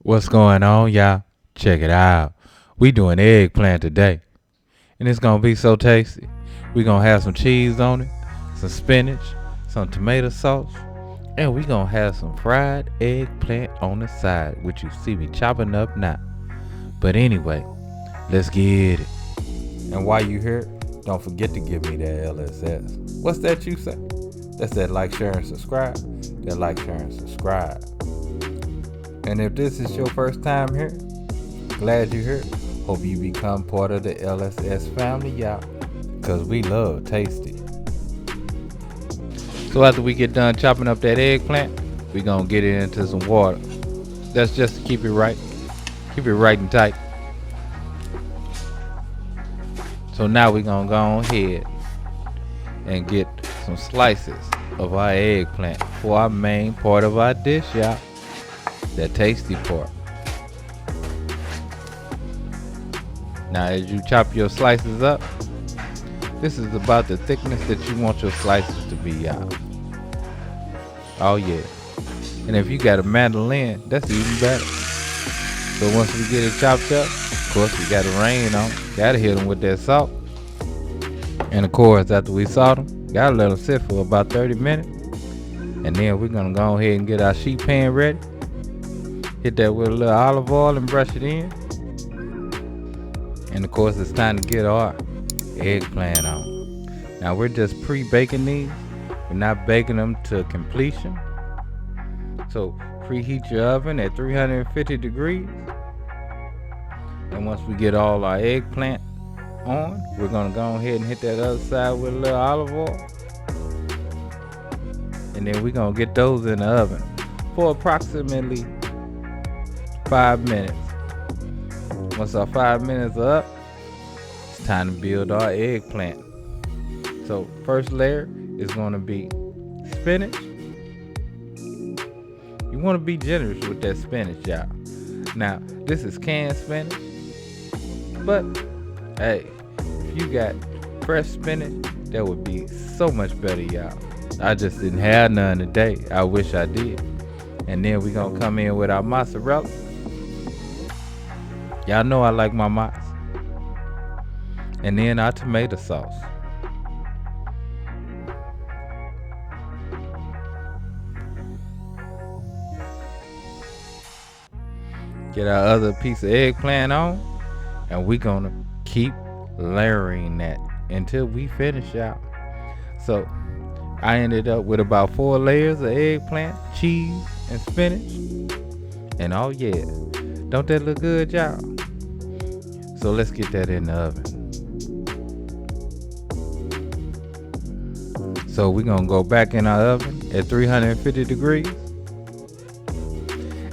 What's going on, y'all? Check it out. We doing eggplant today, and it's gonna be so tasty. We gonna have some cheese on it, some spinach, some tomato sauce, and we gonna have some fried eggplant on the side, which you see me chopping up now. But anyway, let's get it. And while you here, don't forget to give me that LSS. What's that you say? That's that like, share, and subscribe. That like, share, and subscribe. And if this is your first time here, glad you're here. Hope you become part of the LSS family, y'all. Cause we love tasty. So after we get done chopping up that eggplant, we gonna get it into some water. That's just to keep it right. Keep it right and tight. So now we gonna go ahead and get some slices of our eggplant for our main part of our dish, y'all. That tasty part. Now as you chop your slices up, this is about the thickness that you want your slices to be, y'all. Oh yeah. And if you got a mandolin, that's even better. So once we get it chopped up, of course we gotta rain on. Gotta hit them with that salt. And of course after we salt them, gotta let them sit for about 30 minutes. And then we're gonna go ahead and get our sheet pan ready. Hit that with a little olive oil and brush it in. And of course it's time to get our eggplant on. Now we're just pre-baking these. We're not baking them to completion. So preheat your oven at 350 degrees. And once we get all our eggplant on, we're gonna go ahead and hit that other side with a little olive oil. And then we're gonna get those in the oven for approximately 5 minutes. Once our 5 minutes are up, it's time to build our eggplant. So first layer is going to be spinach. You want to be generous with that spinach, y'all. Now this is canned spinach, but hey, if you got fresh spinach, that would be so much better, y'all. I just didn't have none today. I wish I did. And then we're gonna come in with our mozzarella. Y'all know I like my mozz. And then our tomato sauce. Get our other piece of eggplant on, and we're gonna keep layering that until we finish out. So I ended up with about 4 layers of eggplant, cheese, and spinach. And oh yeah, don't that look good, y'all? So let's get that in the oven. So we're gonna go back in our oven at 350 degrees.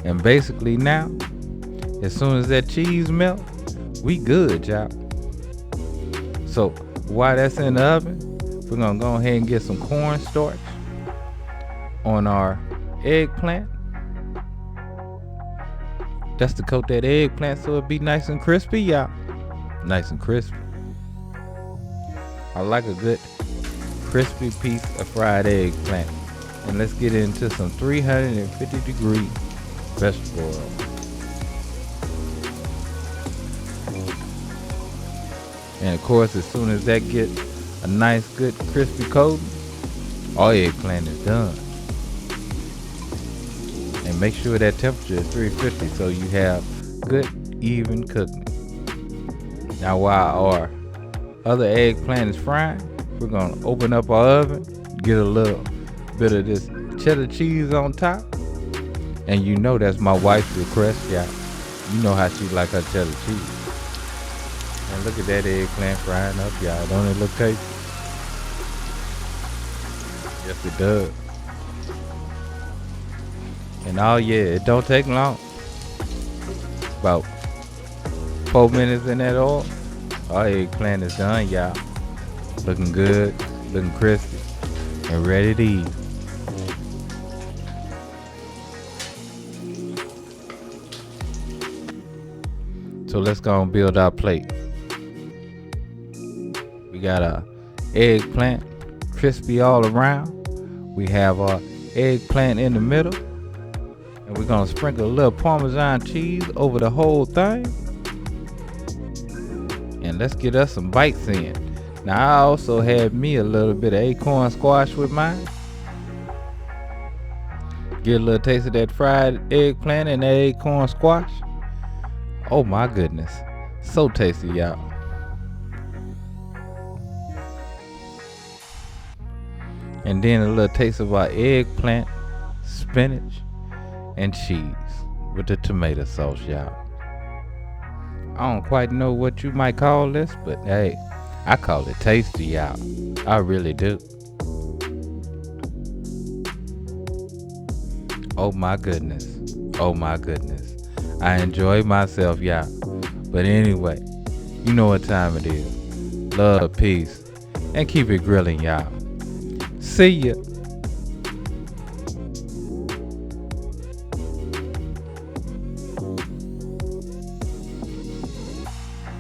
And basically now, as soon as that cheese melts, we good, y'all. So while that's in the oven, we're gonna go ahead and get some cornstarch on our eggplant. That's to coat that eggplant so it'll be nice and crispy, y'all. Nice and crispy. I like a good crispy piece of fried eggplant. And let's get into some 350 degree vegetable oil. And of course, as soon as that gets a nice, good, crispy coating, our eggplant is done. And make sure that temperature is 350 so you have good, even cooking. Now while our other eggplant is frying, we're gonna open up our oven, get a little bit of this cheddar cheese on top. And you know that's my wife's request, y'all. You know how she like her cheddar cheese. And look at that eggplant frying up, y'all. Don't it look tasty? Yes, it does. And oh yeah, it don't take long. About 4 minutes in that oil, our eggplant is done, y'all. Looking good, looking crispy, and ready to eat. So let's go and build our plate. We got our eggplant crispy all around. We have our eggplant in the middle. And we're gonna sprinkle a little Parmesan cheese over the whole thing. And let's get us some bites in. Now I also had me a little bit of acorn squash with mine. Get a little taste of that fried eggplant and that acorn squash. Oh my goodness. So tasty, y'all. And then a little taste of our eggplant, spinach, and cheese with the tomato sauce, y'all. I don't quite know what you might call this, but hey, I call it tasty, y'all. I really do. Oh my goodness. Oh my goodness. I enjoy myself, y'all. But anyway, you know what time it is. Love, peace, and keep it grilling, y'all. See ya.